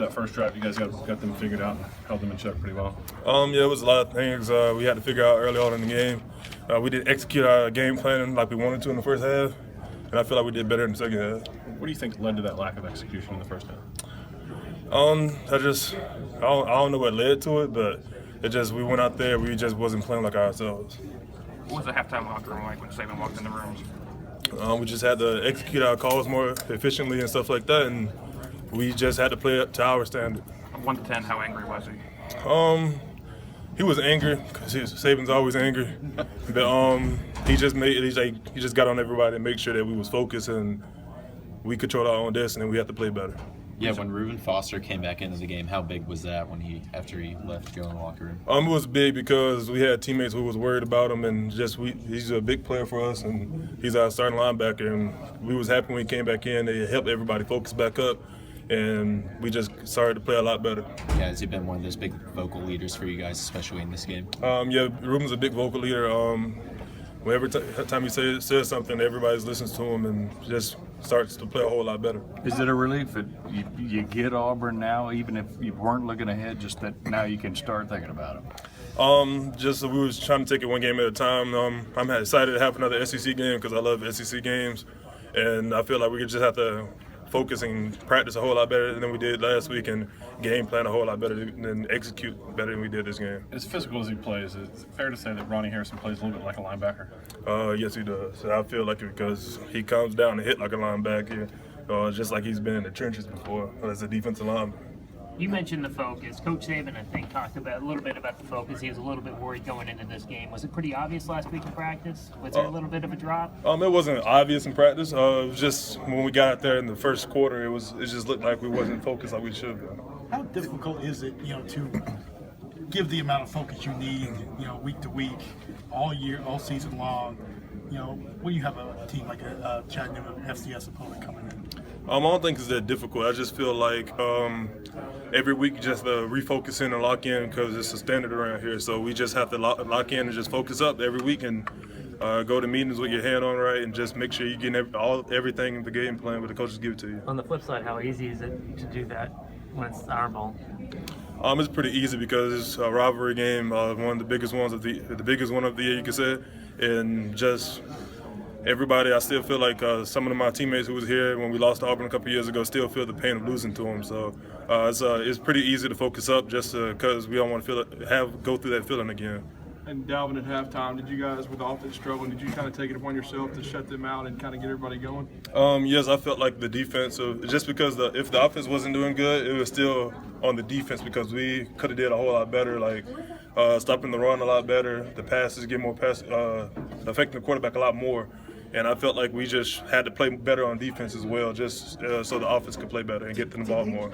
That first drive, you guys got them figured out and held them in check pretty well. Yeah, it was a lot of things we had to figure out early on in the game. We didn't execute our game plan like we wanted to in the first half, and I feel like we did better in the second half. What do you think led to that lack of execution in the first half? I don't know what led to it, but we went out there, we just wasn't playing like ourselves. What was the halftime locker room like when Saban walked in the rooms? We just had to execute our calls more efficiently and stuff like that, and we just had to play up to our standard. 1 to 10, how angry was he? He was angry because Saban's always angry, but he just got on everybody and make sure that we was focused and we controlled our own destiny and we had to play better. Yeah, when Reuben Foster came back into the game, how big was that after he left to go in the locker room? It was big because we had teammates who was worried about him, and he's a big player for us, and he's our starting linebacker, and we was happy when he came back in. They helped everybody focus back up, and we just started to play a lot better. Yeah, has he been one of those big vocal leaders for you guys, especially in this game? Yeah, Reuben's a big vocal leader. Whenever time he says something, everybody listens to him and just starts to play a whole lot better. Is it a relief that you get Auburn now, even if you weren't looking ahead, just that now you can start thinking about it? Just we was trying to take it one game at a time. I'm excited to have another SEC game because I love SEC games, and I feel like we just have to focus and practice a whole lot better than we did last week and game plan a whole lot better and execute better than we did this game. As physical as he plays, is it fair to say that Ronnie Harrison plays a little bit like a linebacker? Yes, he does. I feel like it because he comes down and hit like a linebacker, just like he's been in the trenches before as a defensive lineman. You mentioned the focus. Coach Saban, I think, talked a little bit about the focus. He was a little bit worried going into this game. Was it pretty obvious last week in practice? Was there a little bit of a drop? It wasn't obvious in practice. It was just when we got out there in the first quarter, it just looked like we wasn't focused like we should have been. How difficult is it, to give the amount of focus you need, week to week, all year, all season long? When you have a team like a Chattanooga FCS opponent coming in? I don't think it's that difficult. I just feel like every week just refocus in and lock in because it's a standard around here. So we just have to lock in and just focus up every week and go to meetings with your hand on right and just make sure you get everything in the game plan, but the coaches give it to you. On the flip side, how easy is it to do that when it's Iron Bowl? It's pretty easy because it's a rivalry game, one of the biggest ones of the biggest one of the year, you could say, and just everybody. I still feel like some of my teammates who was here when we lost to Auburn a couple years ago still feel the pain of losing to them. So it's pretty easy to focus up just because we don't want to go through that feeling again. And Dalvin, at halftime, did you guys, with the offense struggling, did you kind of take it upon yourself to shut them out and kind of get everybody going? Yes, I felt like the defense, just because if the offense wasn't doing good, it was still on the defense because we could have did a whole lot better, like stopping the run a lot better, the passes get more affecting the quarterback a lot more. And I felt like we just had to play better on defense as well, just so the offense could play better and get them the ball more.